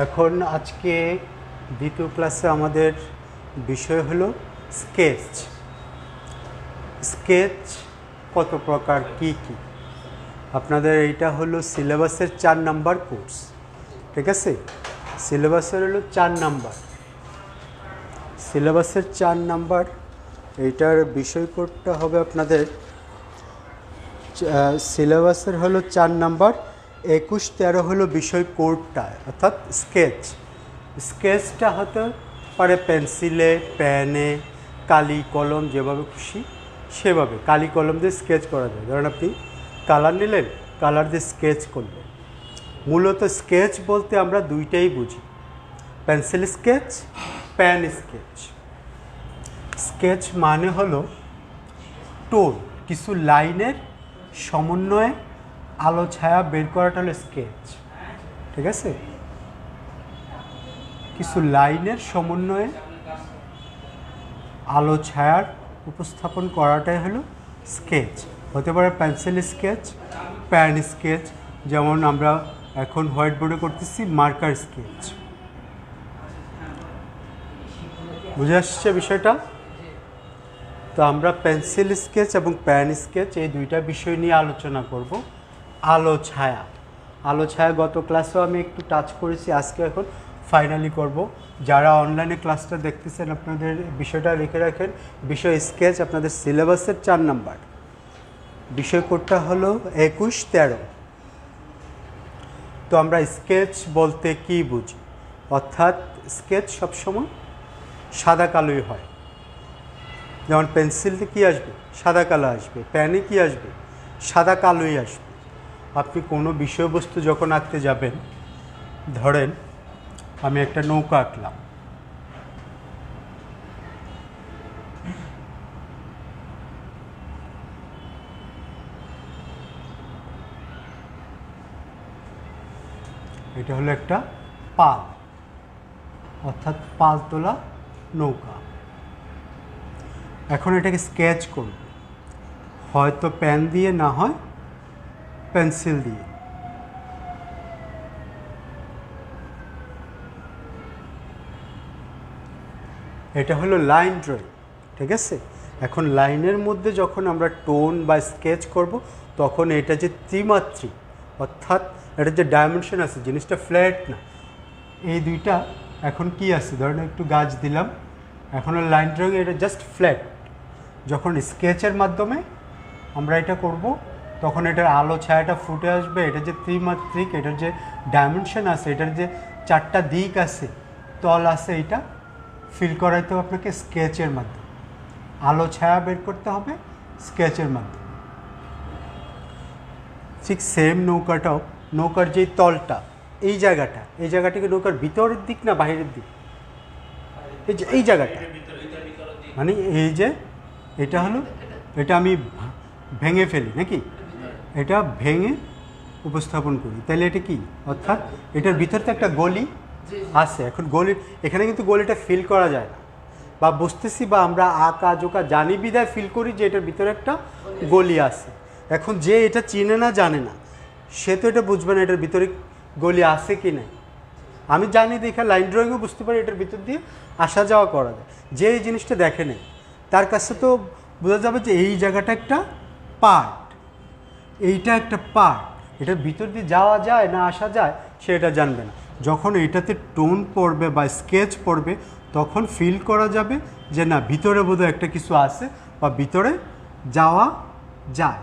এখন আজকে দ্বিতীয় ক্লাসে আমাদের বিষয় হলো স্কেচ। স্কেচ কত প্রকার, কি কি। আপনাদের এইটা হলো সিলেবাসের 4 নাম্বার কোর্স, ঠিক আছে? সিলেবাসের হলো 4 নাম্বার, সিলেবাসের 4 নাম্বার। এইটার বিষয় কোডটা হবে আপনাদের সিলেবাসের হলো 4 নাম্বার, 21-13 হলো বিষয় কোডটা, অর্থাৎ স্কেচ। স্কেচটা হতে পারে পেন্সিলে, পেনে, কালি কলম, যেভাবে খুশি সেভাবে কালি কলম দিয়ে স্কেচ করা যায়। ধরেন আপনি কালার নিলেন, কালার দিয়ে স্কেচ করলেন। মূলত স্কেচ বলতে আমরা দুইটাই বুঝি, pencil sketch, pen sketch. Sketch মানে হলো টোন, কিছু লাইনের সমন্বয়ে আলো ছায়া বের করাটা হলো স্কেচ, ঠিক আছে? কিছু লাইনের সমন্বয়ে আলো ছায়ার উপস্থাপন করাটাই হলো স্কেচ। হতে পারে পেন্সিল স্কেচ, প্যান স্কেচ, যেমন আমরা এখন হোয়াইট বোর্ডে করতেছি মার্কার স্কেচ। বুঝে আসছে বিষয়টা? তো আমরা পেন্সিল স্কেচ এবং প্যান স্কেচ এই দুইটা বিষয় নিয়ে আলোচনা করব। আলো ছায়া, আলো ছায়া গত ক্লাসেও আমি একটু টাচ করেছি, আজকে এখন ফাইনালি করব। যারা অনলাইনে ক্লাসটা দেখতেছেন আপনাদের বিষয়টা লিখে রাখেন, বিষয় স্কেচ আপনাদের সিলেবাসের 4 নাম্বার। বিষয় কোডটা হলো 21-13। তো আমরা স্কেচ বলতে কি বুঝি? অর্থাৎ স্কেচ সবসময় সাদা কালোই হয়। যেমন পেন্সিলতে কি আসবে? সাদা কালো আসবে। প্যানে কি আসবে? সাদা কালোই আসবে। আপনি কোনো বিষয়বস্তু যখন আঁকতে যাবেন, ধরেন আমি একটা নৌকা আঁকলাম, এটা হলো একটা পাল, অর্থাৎ পাল তোলা নৌকা। এখন এটাকে স্কেচ করব, হয়তো পেন দিয়ে, না হয় পেন্সিল দিয়ে। এটা হলো লাইন ড্রয়িং, ঠিক আছে? এখন লাইনের মধ্যে যখন আমরা টোন বা স্কেচ করব, তখন এটা যে ত্রিমাত্রিক, অর্থাৎ এটা যে ডাইমেনশন আছে, জিনিসটা ফ্ল্যাট না। এই দুইটা এখন কি আছে, ধরেন একটু গাছ দিলাম, এখন লাইন ড্রয়িং এটা জাস্ট ফ্ল্যাট। যখন স্কেচের মাধ্যমে আমরা এটা করব, তখন এটার আলো ছায়াটা ফুটে আসবে। এটা যে ত্রিমাত্রিক, এটার যে ডাইমেনশন আছে, এটার যে 4টা দিক আছে, তল আছে, এটা ফিল করাইতে হবে আপনাকে স্কেচের মাধ্যমে। আলো ছায়া বের করতে হবে স্কেচের মাধ্যমে। ঠিক সেম নৌকাটাও, নৌকার যেই তলটা, এই জায়গাটা, এই জায়গাটাকে নৌকার ভিতরের দিক না বাইরের দিক? এই যে এই জায়গাটা, মানে এই যে এটা হলো, এটা আমি ভেঙে ফেলি নাকি, এটা ভেঙে উপস্থাপন করি, তাহলে এটা কি? অর্থাৎ এটার ভিতরে তো একটা গলি আছে। এখন গলি, এখানে কিন্তু গলিটা ফিল করা যায় না, বা বুঝতেছি বা আমরা আঁকা জোকা জানি বিদায় ফিল করি যে এটার ভিতরে একটা গলি আছে। এখন যে এটা চিনে না, জানে না, সে তো এটা বুঝবে না এটার ভিতরে গলি আছে কি না। আমি জানি দেখে লাইন ড্রয়িংও বুঝতে পারি এটার ভিতর দিয়ে আসা যাওয়া করা যায়। যে এই জিনিসটা দেখে নেই, তার কাছে তো বোঝা যাবে যে এই জায়গাটা একটা পার্ট, এইটা একটা পার্ট, এটার ভিতর দিয়ে যাওয়া যায় না আসা যায় সে এটা জানবে না। যখন এইটাতে টোন পড়বে বা স্কেচ পড়বে, তখন ফিল করা যাবে যে না, ভিতরে বোধহয় একটা কিছু আছে বা ভিতরে যাওয়া যায়।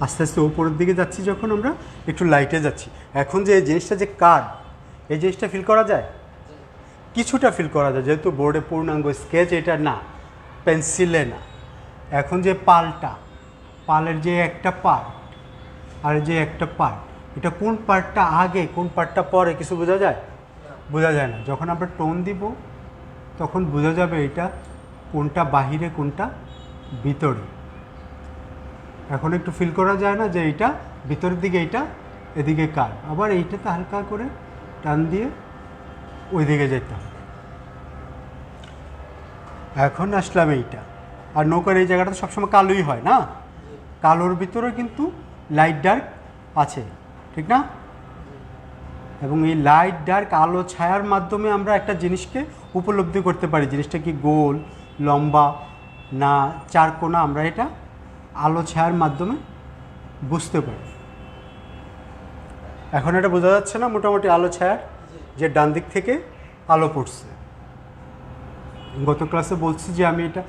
আস্তে আস্তে উপরের দিকে যাচ্ছি, যখন আমরা একটু লাইটে যাচ্ছি। এখন যে এই জিনিসটা যে কার্ড, এই জিনিসটা ফিল করা যায়, কিছুটা ফিল করা যায়, যেহেতু বোর্ডে পূর্ণাঙ্গ স্কেচ এটা না, পেন্সিলে না। এখন যে পালটা, পালের যে একটা পার্ট আর যে একটা পার্ট, এটা কোন পার্টটা আগে কোন পার্টটা পরে কিছু বোঝা যায়? বোঝা যায় না। যখন আমরা টোন দিব, তখন বোঝা যাবে এটা কোনটা বাহিরে কোনটা ভিতরে। এখন একটু ফিল করা যায় না যে এইটা ভিতরের দিকে, এইটা এদিকে কার, আবার এইটাতে হালকা করে টান দিয়ে ওই দিকে যেতে হবে। এখন আসলাম এইটা, আর নৌকার এই জায়গাটা সবসময় কালোই হয় না, কালোর ভিতরে কিন্তু লাইট ডার্ক আছে, ঠিক না? এবং এই লাইট ডার্ক আলো ছায়ার মাধ্যমে আমরা একটা জিনিসকে উপলব্ধি করতে পারি, জিনিসটা কি গোল, লম্বা না চারকোনা, আমরা এটা আলো ছায়ার মাধ্যমে বুঝতে পারি। এখন এটা বোঝা যাচ্ছে না মোটামুটি আলো ছায়ার, যে ডান দিক থেকে আলো পড়ছে। গত ক্লাসে বলছি যে আমি এটা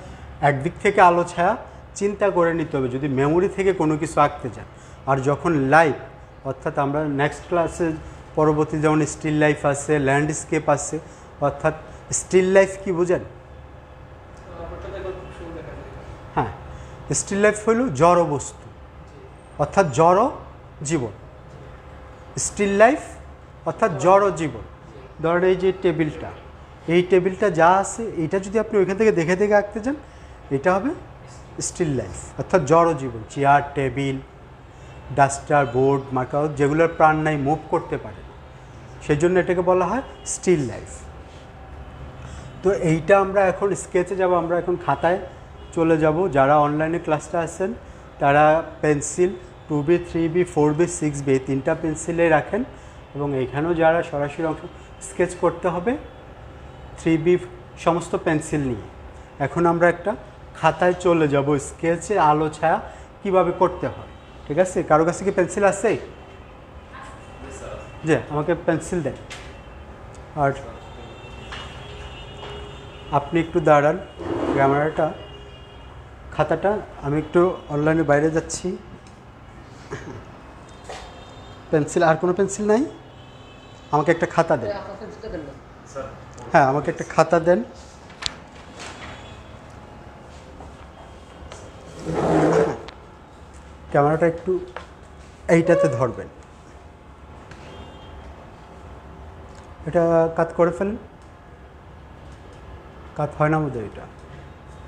একদিক থেকে আলো ছায়া চিন্তা করে নিতে হবে যদি মেমোরি থেকে কোনো কিছু আঁকতে চান। আর যখন লাইভ, অর্থাৎ আমরা নেক্সট ক্লাসে পরবর্তী যেমন স্টিল লাইফ আছে, ল্যান্ডস্কেপ আছে, অর্থাৎ স্টিল লাইফ কি বোঝেন? হ্যাঁ, স্টিল লাইফ হইল জড় বস্তু, অর্থাৎ জড় জীবন। স্টিল লাইফ অর্থাৎ জড় জীবন। ধরেন এই যে টেবিলটা, এই টেবিলটা যা আছে এইটা যদি আপনি ওইখান থেকে দেখে দেখে আঁকতে যান, এটা হবে স্টিল লাইফ অর্থাৎ জড় জীবন। Chair, table, duster, board, marker, যেগুলোর প্রাণ নাই, মুভ করতে পারে, সেই জন্য এটাকে বলা হয় স্টিল লাইফ। তো এইটা আমরা এখন স্কেচে যাব, আমরা এখন খাতায় চলে যাব। যারা অনলাইনে ক্লাসটা আছেন তারা pencil 2B, 3B, 4B, 6B এই 3টা পেন্সিলে রাখেন, এবং এইখানেও যারা সরাসরি অংশ স্কেচ করতে হবে 3B সমস্ত পেন্সিল নিয়ে। এখন আমরা একটা খাতায় চলে যাব, স্কেচে আলো ছায়া কীভাবে করতে হয়, ঠিক আছে? কারো কাছে কি পেন্সিল আছে? যে আমাকে পেন্সিল দেন। আর আপনি একটু দাঁড়ান, ক্যামেরাটা, খাতাটা, আমি একটু অনলাইনে বাইরে যাচ্ছি। পেন্সিল, আর কোনো পেন্সিল নাই? আমাকে একটা খাতা দেন। হ্যাঁ, আমাকে একটা খাতা দেন। ক্যামেরাটা একটু এইটাতে ধরবেন, এটা কাট করে ফেলেন। কাট হয় না বোধহয়, এটা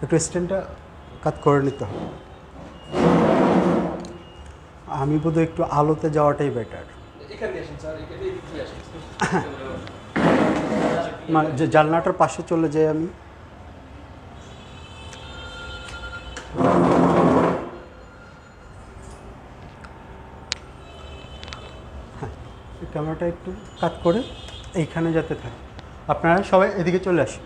একটু স্ট্যান্ডটা কাট করে নিতে হবে। আমি বোধহয় একটু আলোতে যাওয়াটাই বেটার। যে জানলাটার পাশে চলে যাই আমি। হ্যাঁ, ক্যামেরাটা একটু কাট করে এইখানে যাতে থাকে। আপনারা সবাই এদিকে চলে আসেন।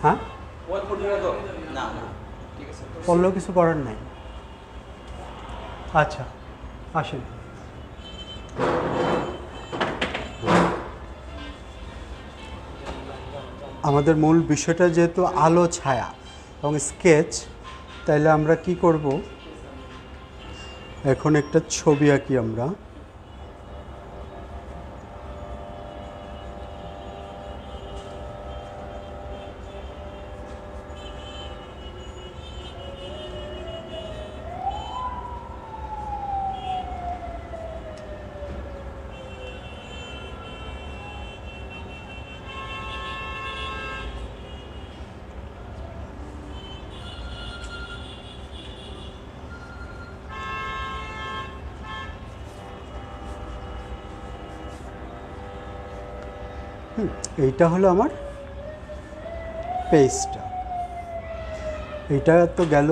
হ্যাঁ, পড়লেও কিছু করার নাই। আচ্ছা, আসেন। আমাদের মূল বিষয়টা যেহেতু আলো ছায়া এবং স্কেচ, তাইলে আমরা কি করব, এখন একটা ছবি আঁকি আমরা। এইটা হলো আমার পেজটা। এইটা তো গেল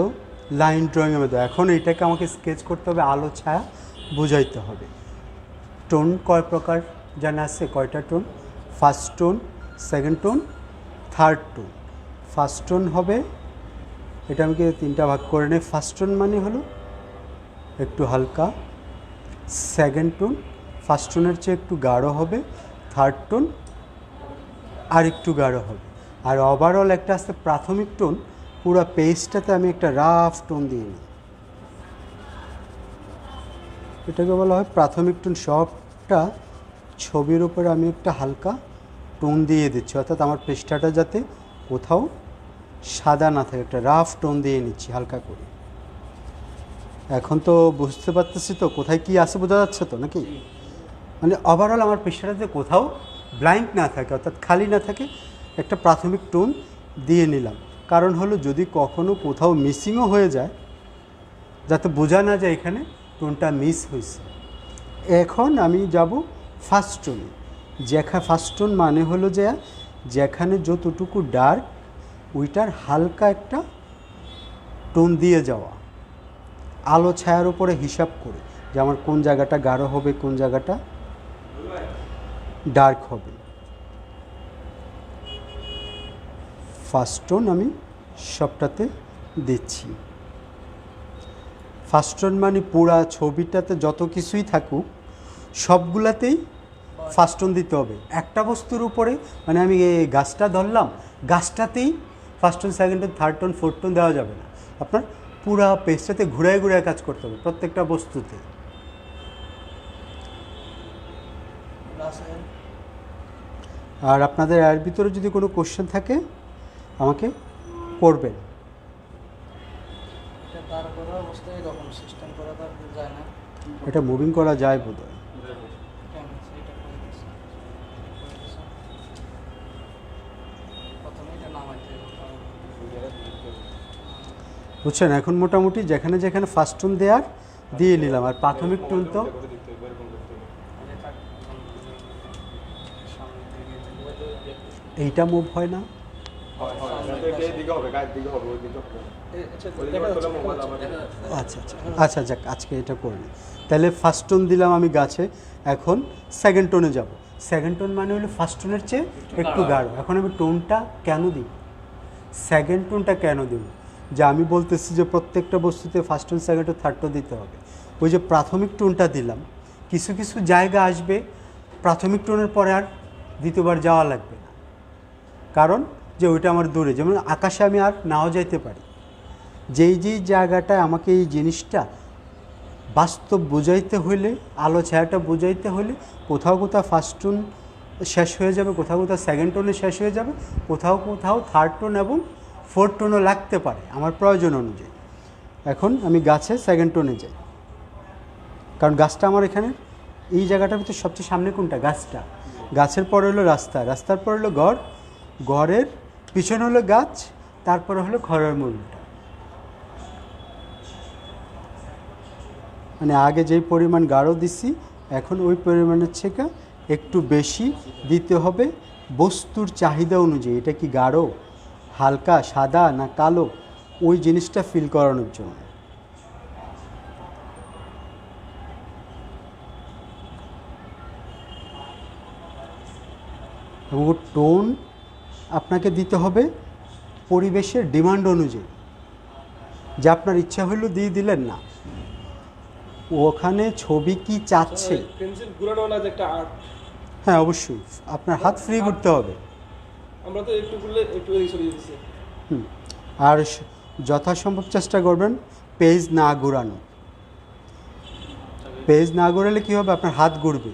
লাইন ড্রয়িংয়ের মধ্যে। এখন এইটাকে আমাকে স্কেচ করতে হবে, আলো ছায়া বুঝাইতে হবে। টোন কয় প্রকার জানা আছে? কয়টা tone? First tone, second tone, third tone. First tone হবে, এটা আমাকে 3টা ভাগ করে নেই। ফার্স্ট টোন মানে হলো একটু হালকা, সেকেন্ড টোন ফার্স্ট টোনের চেয়ে একটু গাঢ় হবে, থার্ড টোন আর একটু গাঢ় হবে, আর ওভারঅল একটা আসতে প্রাথমিক টোন। পুরো পেজটাতে আমি একটা রাফ টোন দিয়ে নিই, এটাকে বলা হয় প্রাথমিক টোন। সবটা ছবির উপরে আমি একটা হালকা টোন দিয়ে দিচ্ছি, অর্থাৎ আমার পৃষ্ঠাটা যাতে কোথাও সাদা না থাকে, একটা রাফ টোন দিয়ে নিচ্ছি হালকা করে। এখন তো বুঝতে পারতেছি তো কোথায় কী আছে, বোঝা যাচ্ছে তো নাকি? মানে ওভারঅল আমার পৃষ্ঠাটাতে কোথাও ব্ল্যাঙ্ক না থাকে, অর্থাৎ খালি না থাকে, একটা প্রাথমিক টোন দিয়ে নিলাম। কারণ হলো যদি কখনো কোথাও মিসিংও হয়ে যায়, যাতে বোঝা না যায় এখানে টোনটা মিস হয়েছে। এখন আমি যাব ফার্স্ট টোনে। ফার্স্ট টোন মানে হলো যে যেখানে যতটুকু ডার্ক ওইটার হালকা একটা টোন দিয়ে যাওয়া, আলো ছায়ার উপরে হিসাব করে যে আমার কোন জায়গাটা গাঢ় হবে, কোন জায়গাটা ডার্ক হবে। ফার্স্ট টোন আমি সবটাতে দিচ্ছি। ফার্স্ট টোন মানে পুরা ছবিটাতে যত কিছুই থাকুক সবগুলাতেই ফার্স্ট টোন দিতে হবে। একটা বস্তুর উপরে মানে আমি এই গাছটা ধরলাম, গাছটাতেই first tone, second tone, third tone, fourth tone দেওয়া যাবে না। আপনার পুরা পেজটাতে ঘুরায় ঘুরায় কাজ করতে হবে প্রত্যেকটা বস্তুতে। আর আপনাদের এর ভিতরে যদি কোনো কোশ্চেন থাকে আমাকে করবেন। এটা মুভিং করা যায় বোধহয়। বুঝছেন, এখন মোটামুটি যেখানে যেখানে ফার্স্ট টোন দেওয়ার দিয়ে নিলাম। আর প্রাথমিক টোন তো এইটা মুভ হয় না। আচ্ছা আচ্ছা আচ্ছা যাক, আজকে এটা করলি। তাহলে ফার্স্ট টোন দিলাম আমি গাছে, এখন সেকেন্ড টোনে যাব। সেকেন্ড টোন মানে হলো ফার্স্ট টোনের চেয়ে একটু গাঢ়। এখন আমি টোনটা কেন দিই, সেকেন্ড টোনটা কেন দিব, যে আমি বলতেছি যে প্রত্যেকটা বস্তুতে first tone, second tone, third tone দিতে হবে। ওই যে প্রাথমিক টোনটা দিলাম, কিছু কিছু জায়গা আসবে প্রাথমিক টোনের পরে আর দ্বিতীয়বার যাওয়া লাগবে না, কারণ যে ওইটা আমার দূরে। যেমন আকাশে আমি আর নাও যাইতে পারি, যেই যেই জায়গাটায় আমাকে এই জিনিসটা বাস্তব বোঝাইতে হইলে, আলো ছায়াটা বোঝাইতে হলে কোথাও কোথাও ফার্স্ট টোন শেষ হয়ে যাবে, কোথাও কোথাও সেকেন্ড টোনে শেষ হয়ে যাবে, কোথাও কোথাও থার্ড টোন এবং ফোর্থ টোনও লাগতে পারে আমার প্রয়োজন অনুযায়ী। এখন আমি গাছে সেকেন্ড টোনে যাই, কারণ গাছটা আমার এখানে এই জায়গাটার ভিতরে সবচেয়ে সামনে কোনটা, গাছটা। গাছের পরে হলো রাস্তা, রাস্তার পরে হলো ঘর, ঘরের পিছনে হলো গাছ, তারপরে হলো ঘরের মূলটা। মানে আগে যেই পরিমাণ গাঢ় দিছি এখন ওই পরিমাণের থেকে একটু বেশি দিতে হবে বস্তুর চাহিদা অনুযায়ী। এটা কি গাঢ়, হালকা, সাদা না কালো, ওই জিনিসটা ফিল করানোর জন্য। এবং টোন আপনাকে দিতে হবে পরিবেশের ডিমান্ড অনুযায়ী, যে আপনার ইচ্ছা হইলো দিয়ে দিলেন না, ওখানে ছবি কি চাচ্ছে। পেন্সিল ঘুরানো না যে একটা আর্ট। হ্যাঁ অবশ্যই আপনার হাত ফ্রি করতে হবে। আমরা তো একটু ঘুরলে একটু এদিকে সরিয়ে দিচ্ছি। আর যথাসম্ভব চেষ্টা করবেন পেজ না ঘোরানো। পেজ না ঘোরালে কী হবে, আপনার হাত ঘুরবে।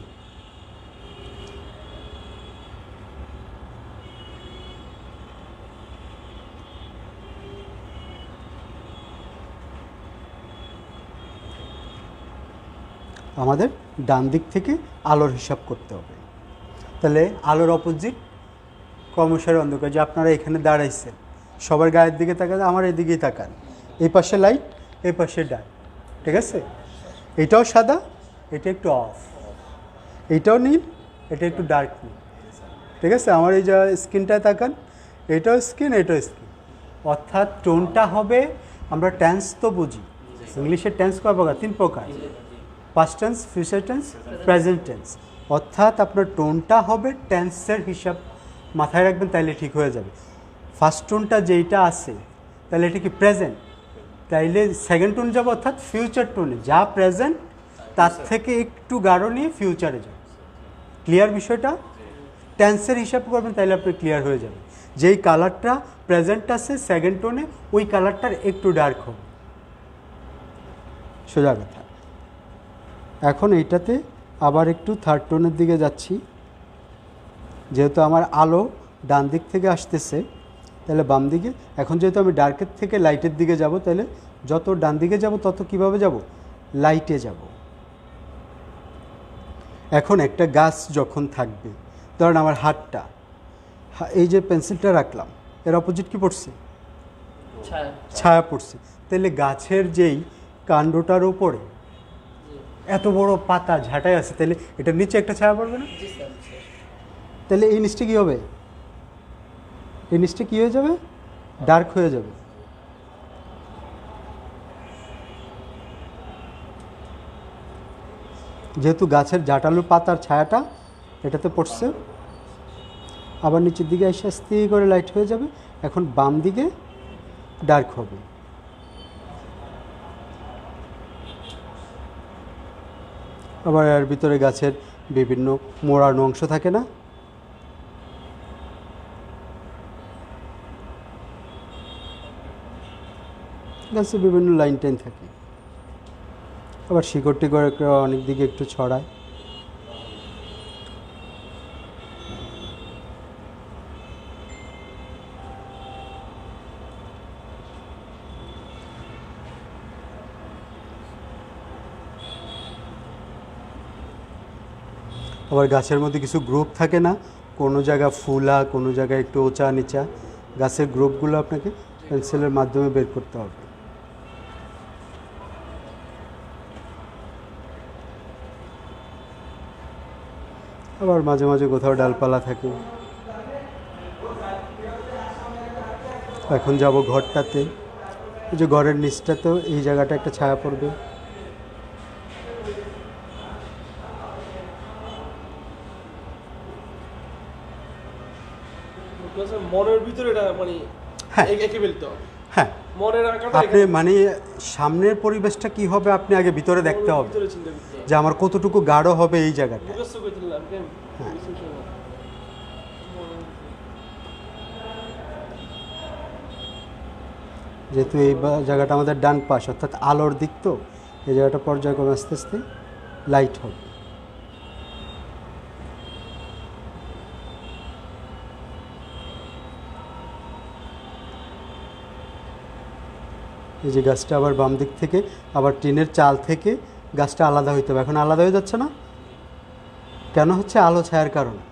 আমাদের ডান দিক থেকে আলোর হিসাব করতে হবে। তাহলে আলোর অপোজিট ক্রমশের অন্ধকার, যে আপনারা এখানে দাঁড়াইছেন, সবার গায়ের দিকে তাকান, আমার এদিকেই তাকান। এই পাশে লাইট, এই পাশে ডার্ক, ঠিক আছে? এটাও সাদা, এটা একটু অফ, এইটাও নীল, এটা একটু ডার্ক নীল, ঠিক আছে? আমার এই যে স্কিনটায় তাকান, এটাও স্কিন, এটাও স্কিন। অর্থাৎ টোনটা হবে, আমরা টেন্স তো বুঝি, ইংলিশে টেন্স কয় প্রকার, 3 প্রকার, past tense, future tense, present tense. অর্থাৎ আপনার টোনটা হবে টেন্সের হিসাব মাথায় রাখবেন, তাইলে ঠিক হয়ে যাবে। ফার্স্ট টোনটা যেইটা আছে তাহলে এটা কি প্রেজেন্ট, তাইলে সেকেন্ড টোন যাবে অর্থাৎ ফিউচার টোনে, যা প্রেজেন্ট তার থেকে একটু গাঢ় নিয়ে ফিউচারে যাবে। ক্লিয়ার বিষয়টা? টেন্সের হিসাব করবেন তাইলে আপনি ক্লিয়ার হয়ে যাবে। যেই কালারটা প্রেজেন্ট আছে সেকেন্ড টোনে, ওই কালারটার একটু ডার্ক হবে, সোজা কথা। এখন এইটাতে আবার একটু থার্ড টোনের দিকে যাচ্ছি, যেহেতু আমার আলো ডান দিক থেকে আসতেছে তাহলে বাম দিকে। এখন যেহেতু আমি ডার্কের থেকে লাইটের দিকে যাব, তাহলে যত ডান দিকে যাব তত কিভাবে যাব, লাইটে যাব। এখন একটা গাছ যখন থাকবে, ধরেন আমার হাতটা, এই যে পেন্সিলটা রাখলাম, এর অপোজিট কি পড়ছে, ছায়া পড়ছে। তাহলে গাছের যেই কাণ্ডটার উপরে এত বড় পাতা ঝাঁটাই আছে, তাহলে এটার নিচে একটা ছায়া পড়বে না? তাহলে এই নিচটা কী হবে? এই নিচটা কী হয়ে যাবে? ডার্ক হয়ে যাবে। যেহেতু গাছের জাটালু পাতার ছায়াটা এটাতে পড়ছে, আবার নিচের দিকে এসে আস্তে করে লাইট হয়ে যাবে। এখন বাম দিকে ডার্ক হবে। আবার এর ভিতরে গাছের বিভিন্ন মোড়ানো অংশ থাকে না, গাছে বিভিন্ন লাইন টাইন থাকে। আবার শিকড়টি করে অনেক দিকে একটু ছড়ায়। আবার গাছের মধ্যে কিছু গ্রুপ থাকে না, কোনো জায়গা ফুলা, কোনো জায়গায় একটু উঁচা নিচা, গাছের গ্রুপগুলো আপনাকে পেন্সিলের মাধ্যমে বের করতে হবে। আবার মাঝে মাঝে কোথাও ডালপালা থাকে। এখন যাব ঘরটাতে। এই যে ঘরের নিচটাতেও এই জায়গাটা একটা ছায়া পড়বে। মনের ভিতরে এটা মানে হ্যাঁ। এঁকে ফেলতে হবে। হ্যাঁ, মনের আঁকাটা আপনি মানে সামনের পরিবেশটা কি হবে আপনি আগে ভিতরে দেখতে হবে, ভিতরে চিন্তা করতে হবে। যে আমার কতটুকু গাঢ় হবে এই জায়গাটা। মুখস্থ করে দিলাম কেন? যেহেতু এই জায়গাটা আমাদের ডান পাশ, অর্থাৎ আলোর দিক, তো এই জায়গাটা পর্যায়ক্রমে আস্তে আস্তে লাইট হবে। এই যে গাছটা আবার বাম দিক থেকে, আবার টিনের চাল থেকে গাছটা আলাদা হইতে হবে। এখন আলাদা হয়ে যাচ্ছে না কেন? হচ্ছে আলো ছায়ার কারণে।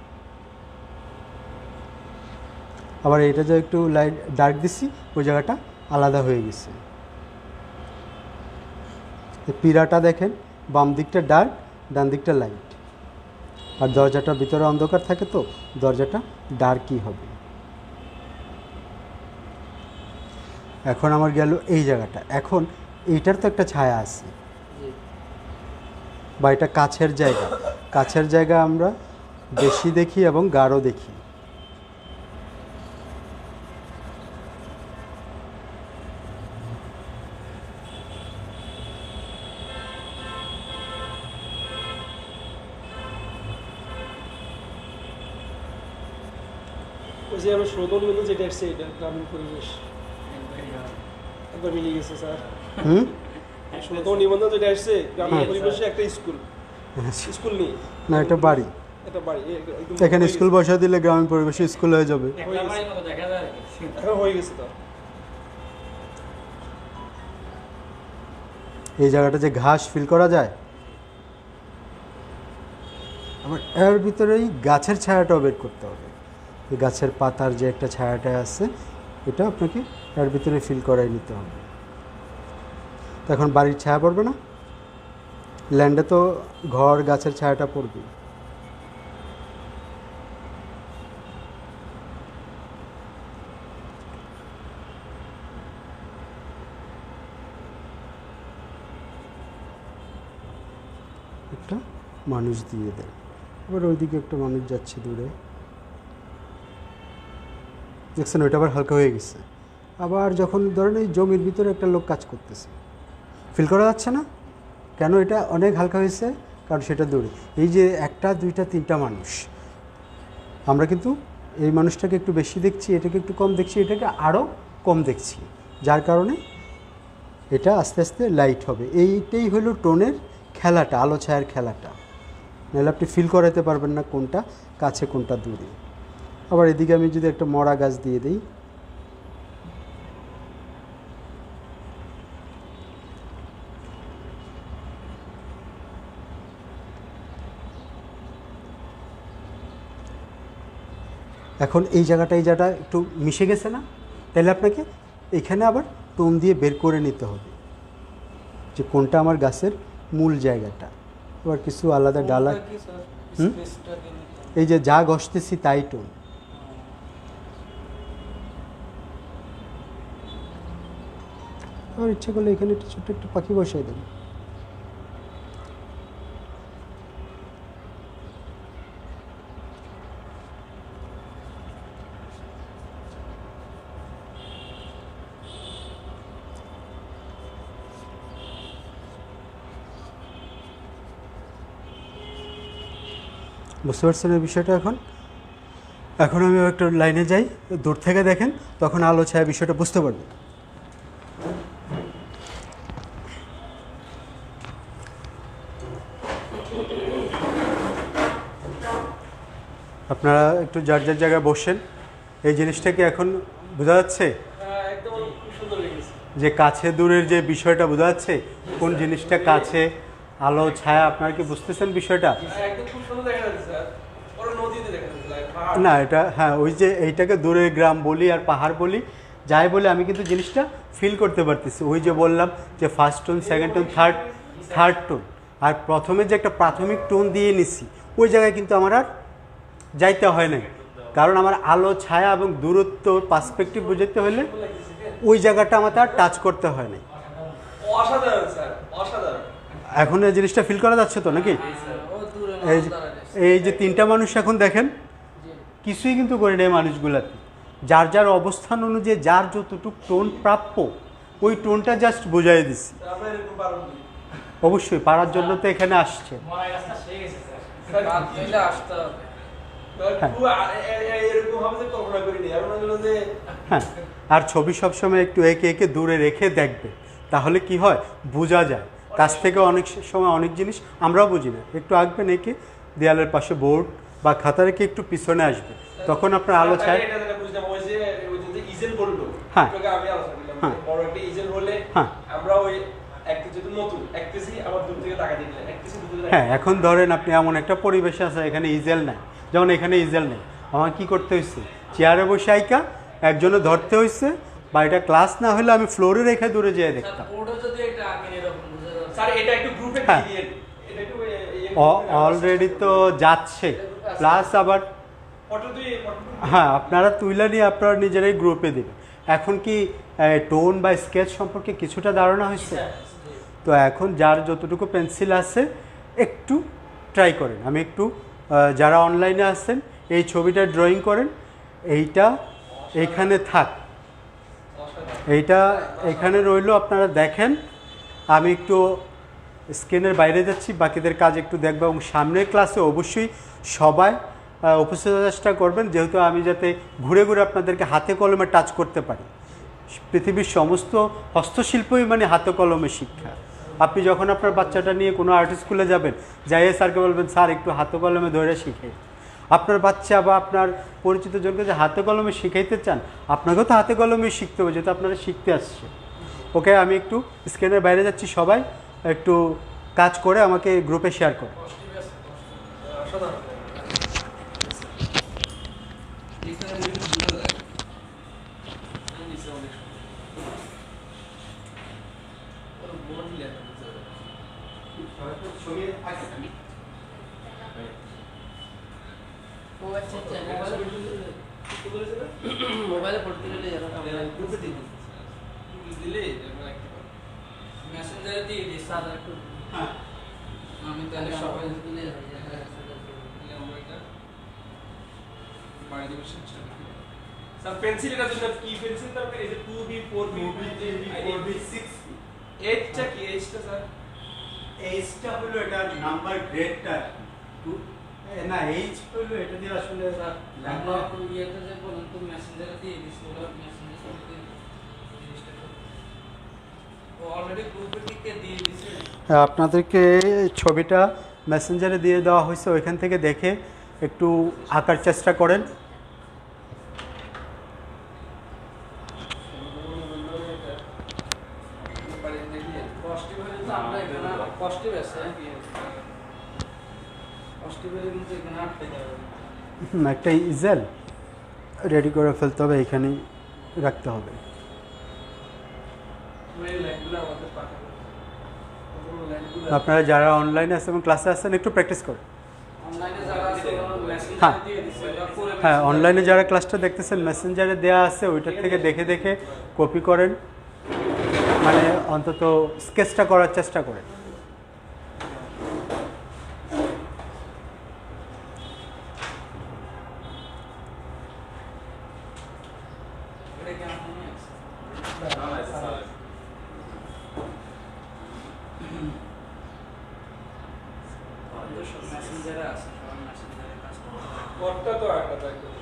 আবার এটা যে একটু লাইট ডার্ক দিচ্ছি, ওই জায়গাটা আলাদা হয়ে গেছে। পিরাটা দেখেন, বাম দিকটা ডার্ক, ডান দিকটা লাইট। আর দরজাটার ভিতরে অন্ধকার থাকে, তো দরজাটা ডার্কই হবে। এখন আমার গেল এই জায়গাটা। এখন এইটার তো একটা ছায়া আছে, বা এটা কাছের জায়গা। কাছের জায়গা আমরা বেশি দেখি এবং গাঢ় দেখি। ওই যে আমরা শ্রোতন কিন্তু যেটা আসছে এটা গ্রামীণ পরিবেশ একবার মিলে গেছে স্যার। শ্রোতন নিবন্ধন যেটা আসছে গ্রামীণ পরিবেশে একটা স্কুল, স্কুল নেই না, এটা বাড়ি। এটা বাড়ি একদম এখানে স্কুল বসা দিলে গ্রামীণ পরিবেশে স্কুল হয়ে যাবে। এখন হয়ে গেছে তো। এই জায়গাটা যে ঘাস ফিল করা যায়। আবার এর ভিতরেই গাছের ছায়াটাও বের করতে হবে। এই গাছের পাতার যে একটা ছায়াটা আছে, এটা আপনাকে এর ভিতরে ফিল করাই নিতে হবে। তো এখন বাড়ির ছায়া পড়বে না, ল্যান্ডে তো ঘর গাছের ছায়াটা পড়বে। একটা মানুষ দিয়ে দেয়, আবার ওইদিকে একটা মানুষ যাচ্ছে দূরে, দেখছেন? ওইটা আবার হালকা হয়ে গেছে। আবার যখন ধরেন এই জমির ভিতরে একটা লোক কাজ করতেছে, ফিল করা যাচ্ছে না কেন? এটা অনেক হালকা হয়েছে, কারণ সেটা দূরে। এই যে একটা, দুইটা, তিনটা মানুষ, আমরা কিন্তু এই মানুষটাকে একটু বেশি দেখছি, এটাকে একটু কম দেখছি, এটাকে আরও কম দেখছি, যার কারণে এটা আস্তে আস্তে লাইট হবে। এইটাই হলো টোনের খেলাটা, আলো ছায়ার খেলাটা। নাহলে আপনি ফিল করাতে পারবেন না কোনটা কাছে কোনটা দূরে। আবার এদিকে আমি যদি একটা মরা গাছ দিয়ে দিই, এখন এই জায়গাটা একটু মিশে গেছে না, তাহলে আপনাকে এখানে আবার টোন দিয়ে বের করে নিতে হবে যে কোনটা আমার গাছের মূল জায়গাটা। আবার কিছু আলাদা ডালা, এই যে যা ঘষতেছি তাই টোন। আর ইচ্ছা করলে এখানে একটু ছোট্ট একটু পাখি বসাই দেন। বুঝতে পারছেন এই বিষয়টা? এখন এখন আমি একটা লাইনে যাই, দূর থেকে দেখেন, তখন আলো ছায়া বিষয়টা বুঝতে পারবেন। আপনারা একটু যার যার জায়গায় বসেন। এই জিনিসটা কি এখন বোঝা যাচ্ছে একদম খুব সুন্দর লেগেছে। যে কাছে দূরের যে বিষয়টা বোঝা যাচ্ছে? কোন জিনিসটা কাছে, আলো ছায়া, আপনারা কি বুঝতেছেন বিষয়টা? একদম খুব সুন্দর দেখা যাচ্ছে স্যার। পুরো নদীতে দেখা যাচ্ছে, like পাহাড়। না এটা হ্যাঁ, ওই যে এইটাকে দূরের গ্রাম বলি আর পাহাড় বলি, যাই বলে আমি কিন্তু জিনিসটা ফিল করতে পারতেছি। ওই যে বললাম যে first tone, second tone, third tone, আর প্রথমে যে একটা প্রাথমিক টোন দিয়ে নিছি, ওই জায়গায় কিন্তু আমার আর যাইতে হয় নাই। কারণ আমার আলো ছায়া এবং দূরত্ব পার্সপেক্টিভ বুঝাতে হলে ওই জায়গাটা আমার আর টাচ করতে হয় নাই। অসাধারণ স্যার, অসাধারণ। এখন এই জিনিসটা ফিল করা যাচ্ছে তো নাকি? এই যে তিনটা মানুষ এখন দেখেন, কিছুই কিন্তু করে নেই মানুষগুলাতে। যার যার অবস্থান অনুযায়ী যার যতটুকু টোন প্রাপ্য, ওই টোনটা জাস্ট বুঝাই দিচ্ছি। আমরা এরকম পারবো না। অবশ্যই পারার জন্য তো এখানে আসছে। এরকম হবে যে কল্পনা করিনি। আর মনে হলো যে হ্যাঁ, আর ছবি সবসময় একটু একে একে দূরে রেখে দেখবে, তাহলে কি হয় বোঝা যায়। কাছ থেকে অনেক সময় অনেক জিনিস আমরাও বুঝি না। একটু আঁকবেন একে, দেয়ালের পাশে বোর্ড বা খাতা রেখে একটু পিছনে আসবে, তখন আপনার আলো ছায়া। এটা যেটা বুঝলাম, ওই যে ইজেল বললো, হ্যাঁ। ওটাকে আমি আলোচনা করলাম। হ্যাঁ। বড় একটা ইজেল হলে হ্যাঁ। আমরা ওই একটা যেহেতু নতুন একতেছি, আবার দূর থেকে টাকা দিলে একতেছি, দূর থেকে হ্যাঁ, এখন ধরেন আপনি এমন একটা পরিবেশে আছে, এখানে ইজেল নাই, যেমন এখানে ইজেল নেই, আমার কি করতে হয়েছে? চেয়ারে বসে আইকা একজনে ধরতে হয়েছে, বা এটা ক্লাস না হলে আমি ফ্লোরে রেখে দূরে যেয়ে দেখতাম। স্যার এটা একটু গ্রুপে হ্যাঁ। দিয়ে এটা একটু অলরেডি তো যাচ্ছে, প্লাস আবার ফটো দিয়ে হ্যাঁ, আপনারা তুইলা নিয়ে আপনারা নিজেরাই গ্রুপে দেবেন। এখন কি টোন বা স্কেচ সম্পর্কে কিছুটা ধারণা হয়েছে? তো এখন যার যতটুকু পেন্সিল আছে একটু ট্রাই করেন। আমি একটু যারা অনলাইনে আছেন এই ছবিটা ড্রয়িং করেন, এইটা এইখানে থাক, এইটা এখানে রইলো, আপনারা দেখেন। আমি একটু স্ক্রিনের বাইরে যাচ্ছি, বাকিদের কাজ একটু দেখবো, এবং সামনের ক্লাসে অবশ্যই সবাই উপস্থিত হওয়ার চেষ্টা করবেন, যেহেতু আমি যাতে ঘুরে ঘুরে আপনাদেরকে হাতে কলমে টাচ করতে পারি। পৃথিবীর সমস্ত হস্তশিল্পই মানে হাতে কলমে শিক্ষা। আপনি যখন আপনার বাচ্চাটা নিয়ে কোনো আর্ট স্কুলে যাবেন, যাইয়ে স্যারকে বলবেন স্যার একটু হাতে কলমে ধরে শিখে। আপনার বাচ্চা বা আপনার পরিচিত জনকে যে হাতে কলমে শিখাইতে চান, আপনাকেও তো হাতে কলমে শিখতে হবে, যেহেতু আপনারা শিখতে আসছে। ওকে, আমি একটু স্ক্রিনের বাইরে যাচ্ছি, সবাই একটু কাজ করে আমাকে গ্রুপে শেয়ার করে। মোবাইলে ফটো তুলে গ্রুপে দিলে মেসেঞ্জারে দিয়ে দিই স্যার একটু। হ্যাঁ, আমি তাহলে সবাই তুলে স্যার পেন্সিল এটা যেটা কি পেন্সিল, তার এই যে 2B 4B 4B 6B। এইচটা কি এইচটা স্যার? এইচটা হলো এটা নাম্বার গ্রেডটা, না এইচ হলো এটা দিয়ে আসলে আমরা ইয়েতে যে বলেন তো মেসেঞ্জারে দিয়ে দিছি, ওরা মেসেঞ্জারে দিয়ে জিনিসটা ও অলরেডি গ্রুপে টিকে দিয়ে দিছে। আপনাদেরকে ছবিটা মেসেঞ্জারে দিয়ে দেওয়া হয়েছে, ওইখান থেকে দেখে একটু আঁকার চেষ্টা করেন। একটা ইজেল রেডি করে ফেলতে হবে, এখানেই রাখতে হবে। আপনারা যারা অনলাইনে আছেন এবং ক্লাসে আসছেন একটু প্র্যাকটিস করেন। অনলাইনে যারা আছে ওরা মেসেঞ্জারে হ্যাঁ। দিয়ে দিছে বা করে হ্যাঁ, অনলাইনে যারা ক্লাসটা দেখতেছেন মেসেঞ্জারে দেওয়া আছে, ওইটার থেকে দেখে দেখে কপি করেন, মানে অন্তত স্কেচটা করার চেষ্টা করেন। এটা কি আমার মনে আছে মেসেঞ্জারে আছে, সবাই মেসেঞ্জারে কাজ করতে পারে। পরটা তো একটা একদম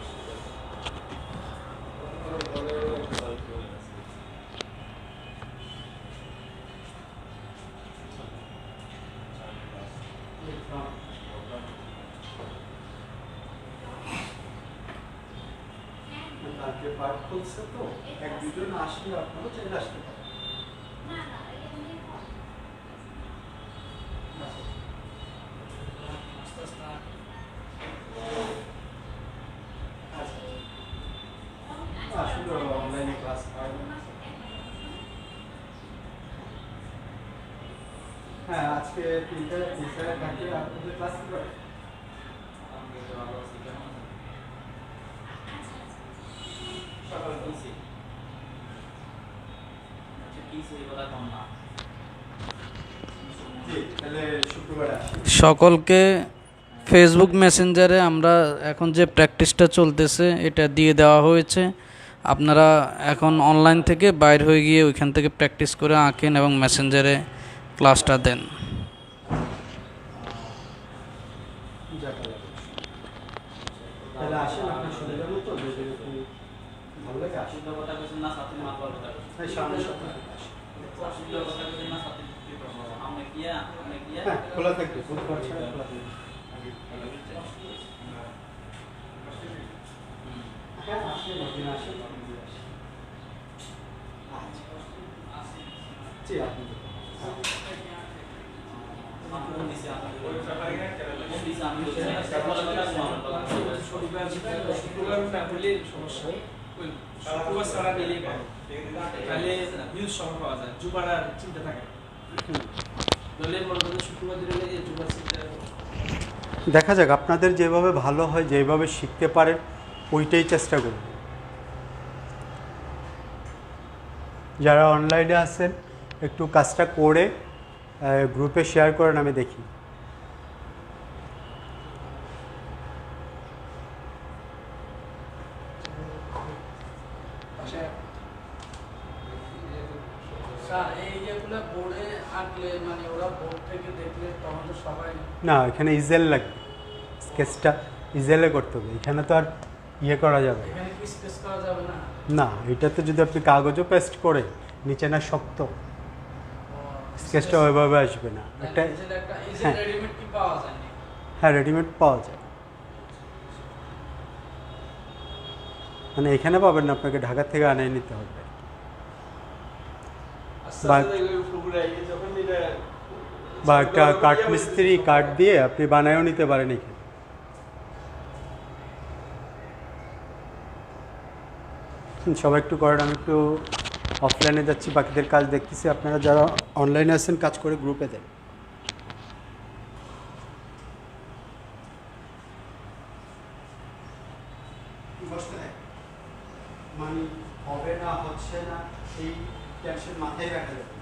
তো এক দুজন আসলে আপনারা চলে আসতে পারেন। আস্তে আস্তে আসলে অনলাইনে ক্লাস হয় না। হ্যাঁ, আজকে 3টা থাকে আপনাদের ক্লাস কি করে? জি, তাহলে শুক্রবার আসি। সকলকে ফেসবুক মেসেঞ্জারে আমরা এখন যে প্র্যাকটিসটা চলতেছে এটা দিয়ে দেওয়া হয়েছে। আপনারা এখন অনলাইন থেকে বাইর হয়ে গিয়ে ওইখান থেকে প্র্যাকটিস করে আঁকেন এবং মেসেঞ্জারে ক্লাসটা দেন। তাহলে আসেন, আপনার সুবিধা মতো যদি একটু ভালো লাগে আসেন। হ্যাঁ, সামনের সপ্তাহে আসেন। হ্যাঁ, খোলা থাকবে, বুধবার ছাড়া খোলা থাকবে। হ্যাঁ, আসেন, একদিন আসেন, একদিন আসেন। আচ্ছা। জি, আপনি শুক্রবার না হলে সমস্যা, ওই শুক্রবার ছাড়া নিলে তাহলে হিউজ সময় পাওয়া যায়, জুমার আর চিন্তা থাকে না। দলের বড় শুক্রবার দিলে জুমার চিন্তা দেখা যাক আপনাদের যেভাবে ভালো হয়, যেভাবে শিখতে পারেন ওইটাই চেষ্টা করুন। যারা অনলাইনে আছেন একটু কাজটা করে গ্রুপে শেয়ার করেন, আমি দেখি। স্যার এই যেগুলো বোর্ডে আঁকলে মানে ওরা বোর্ড থেকে দেখলে তখন তো সবাই না, এখানে ইজেল লাগবে, স্কেচটা ইজেলে করতে হবে, এখানে তো আর ইয়ে করা যাবে না। এখানে কি স্কেচ করা যাবে না? না, এটাতে যদি আপনি কাগজও পেস্ট করে নিচে না শক্ত, স্কেচটা ওইভাবে আসবে না। একটা হ্যাঁ। রেডিমেড কি পাওয়া যায় না? হ্যাঁ, রেডিমেড পাওয়া যায়, মানে এখানে পাবেন না, আপনাকে ঢাকা থেকে আনিয়ে নিতে হবে। বা একটা কাঠ মিস্ত্রি কাঠ দিয়ে আপনি বানায়ও নিতে পারেন এখানে। সবাই একটু করেন, আমি একটু অফলাইনে যাচ্ছি, বাকিদের কাজ দেখতেছি। আপনারা যারা অনলাইনে আছেন কাজ করে গ্রুপে দেন। মানে হবে না, হচ্ছে না, এই টেনশন মাথায় রাখা যাবে।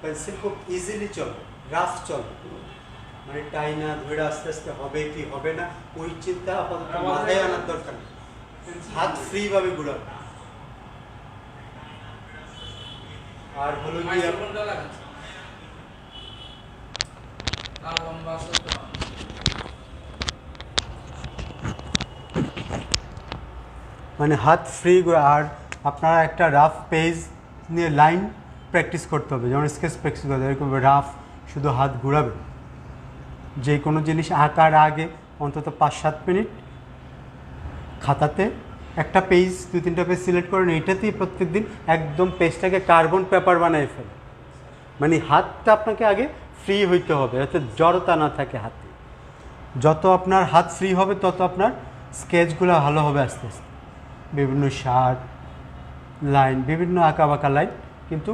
পেন্সিল খুব ইজিলি চলবে, রাফ চলবে, মানে টাইনা ধরে আস্তে আস্তে হবে কি হবে না ওই চিন্তা আপাতত মাথায় আনার দরকার নেই। হাত ফ্রি ভাবে ঘুরাবে। আর হলো কি মাইক্রোফোনটা লাগান আর লম্বা আছে তো মানে হাত ফ্রি, আর আপনারা একটা রাফ পেজ নিয়ে লাইন প্র্যাকটিস করতে হবে, যেমন স্কেচ প্র্যাকটিস করতে হবে, এরকম রাফ শুধু হাত ঘুরাবেন। যে কোনো জিনিস আঁকার আগে অন্তত 5-7 মিনিট খাতাতে একটা পেজ 2-3টা পেজ সিলেক্ট করেন, এইটাতেই প্রত্যেকদিন একদম পেজটাকে কার্বন পেপার বানায় ফেলে। মানে হাতটা আপনাকে আগে ফ্রি হইতে হবে, যাতে জড়তা না থাকে হাতে। যত আপনার হাত ফ্রি হবে তত আপনার স্কেচগুলো ভালো হবে আস্তে আস্তে। বিভিন্ন শার্ট লাইন, বিভিন্ন আঁকা বাঁকা লাইন, কিন্তু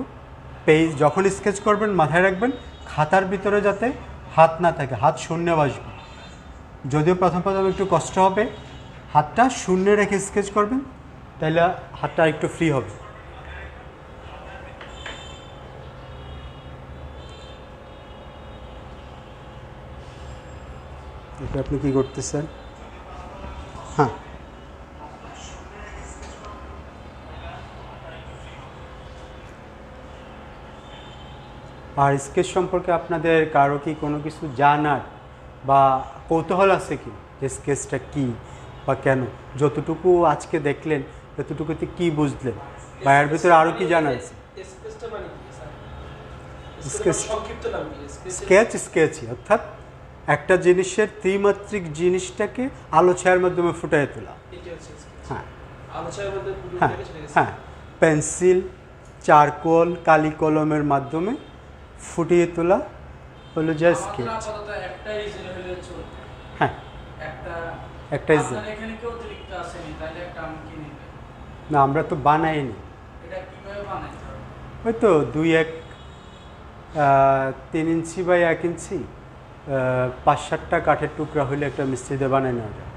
পেজ যখন স্কেচ করবেন মাথায় রাখবেন খাতার ভিতরে যাতে হাত না থাকে, হাত শূন্য বসবে। যদিও প্রথম একটু কষ্ট হবে, হাতটা শূন্য রেখে স্কেচ করবেন, তাহলে হাতটা একটু ফ্রি হবে। এটা আপনি কি করতেছেন? হ্যাঁ, আর স্কেচ সম্পর্কে আপনাদের কারো কি কোনো কিছু জানার বা কৌতূহল আছে কি, যে স্কেচটা কী বা কেন? যতটুকু আজকে দেখলেন ততটুকুতে কি বুঝলেন, বা এর ভিতরে আরও কি জানা আছে? স্কেচটা মানে কি স্যার? স্কেচ সংক্ষিপ্ত নাম কি? স্কেচই, অর্থাৎ একটা জিনিসের ত্রিমাত্রিক জিনিসটাকে আলো ছায়ার মাধ্যমে ফুটিয়ে তোলা। এটা হচ্ছে স্কেচ। হ্যাঁ আলোচনার মধ্যে হ্যাঁ হ্যাঁ, পেন্সিল, চারকোল, কালি কলমের মাধ্যমে ফুটিয়ে তোলা হলো যে স্কেচ। আপাতত একটাই ইজিলি হলে চলবে। হ্যাঁ, একটা একটাই আপনার এখানে কেউ অতিরিক্ত আসেনি, তাহলে একটা আমি কিনে নেব। না, আমরা তো বানাইনি। এটা কিভাবে বানাইতে হবে? হয়তো 3 ইঞ্চি বাই 1 ইঞ্চি 5-7টা কাঠের টুকরা হলে একটা মিস্ত্রিতে বানাই নেওয়া যায়।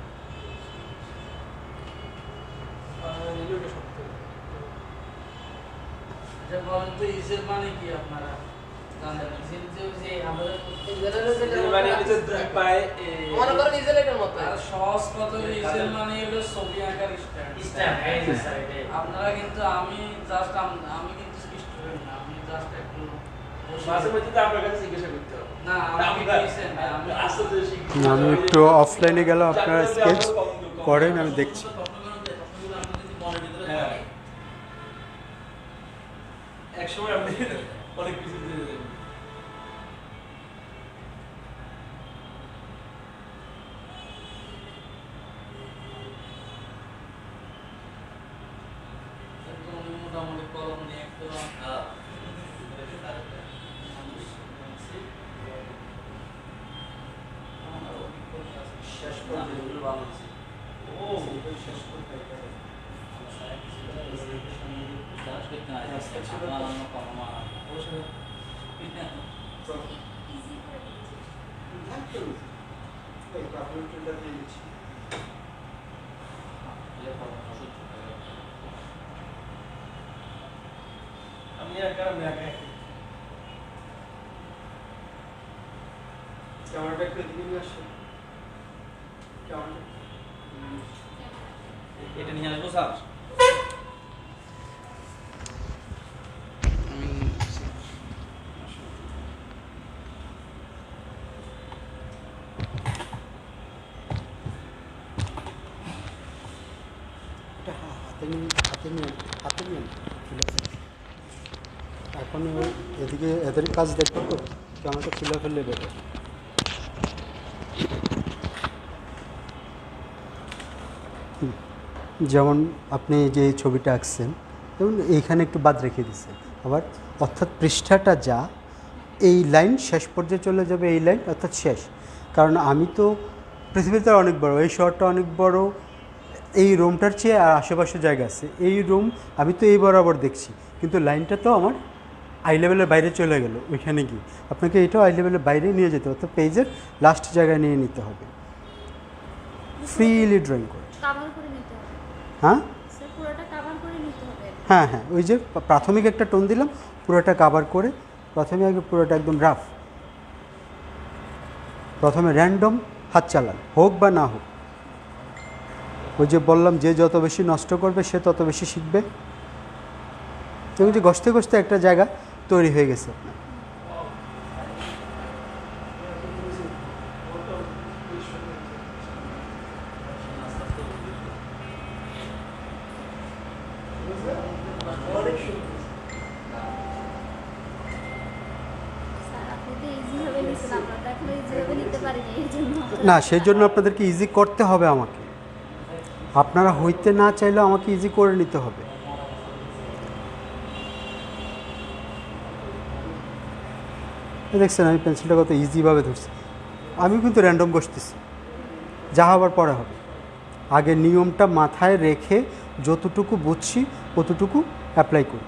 আচ্ছা বলেন তো ইজের মানে কি আপনারা জানেন? আর সহজ কথা হলো ইজের মানে হলো ছবি আঁকার স্ট্যান্ড। আপনারা কিন্তু আমি কিন্তু স্টুডেন্ট না, আমি জাস্ট একটু মাঝে মধ্যে তো আপনার কাছে জিজ্ঞাসা করতে হবে। না আমি দিয়েছেন আমি আসলে শিখতে আমি একটু অফলাইনে গেলে আপনারা স্কেচ করেন, আমি দেখছি। হ্যাঁ। একসময় আপনি অনেক কিছু দিয়ে দেবেন। মোটামুটি কলম নিয়ে একটু শেষ পর্যন্ত ভালো আছে। ও শেষ করতে হবে। আমি একা ক্যামেরাটা একটু এদিকে নিয়ে আসো। এটা নিয়ে আসবো স্যার। হাতে নিয়ে এখন এদিকে এদের কাজ দেখতে তো ক্যামেরাটা খুলে ফেললে বেটার। যেমন আপনি যে ছবিটা আঁকছেন, যেমন এইখানে একটু বাদ রেখে দিচ্ছেন, আবার অর্থাৎ পৃষ্ঠাটা যা এই লাইন শেষ পর্যায়ে চলে যাবে, এই লাইন অর্থাৎ শেষ। কারণ আমি তো পৃথিবীতে অনেক বড়, এই শহরটা অনেক বড়, এই রুমটার চেয়ে আর আশেপাশে জায়গা আছে, এই রুম আমি তো এই বরাবর দেখছি, কিন্তু লাইনটা তো আমার আই লেভেলের বাইরে চলে গেল। ওইখানে গিয়ে আপনাকে এটাও আই লেভেলের বাইরে নিয়ে যেতে হবে, অর্থাৎ পেজের লাস্ট জায়গায় নিয়ে নিতে হবে, ফ্রিলি ড্রয়িং করে। হ্যাঁ হ্যাঁ হ্যাঁ, ওই যে প্রাথমিক একটা টোন দিলাম, পুরোটা কাভার করে প্রথমে আগে পুরোটা একদম রাফ, প্রথমে র্যান্ডম হাত চালান, হোক বা না হোক। ওই যে বললাম, যে যত বেশি নষ্ট করবে সে তত বেশি শিখবে। এবং যে ঘষতে ঘষতে একটা জায়গা তৈরি হয়ে গেছে আপনার। স্যার আপনি তো ইজিভাবে নিছেন, আমরা তো এখনো ইজিভাবে নিতে পারিনি, এই জন্য না, সেই জন্য আপনাদেরকে ইজি করতে হবে আমাকে। আপনারা হইতে না চাইলেও আমাকে ইজি করে নিতে হবে। দেখছেন আমি পেন্সিলটা কত ইজিভাবে ধরছি। আমি কিন্তু র্যান্ডম বসতেছি, যা হবার পরে হবে। আগে নিয়মটা মাথায় রেখে যতটুকু বুঝছি ততটুকু অ্যাপ্লাই করি।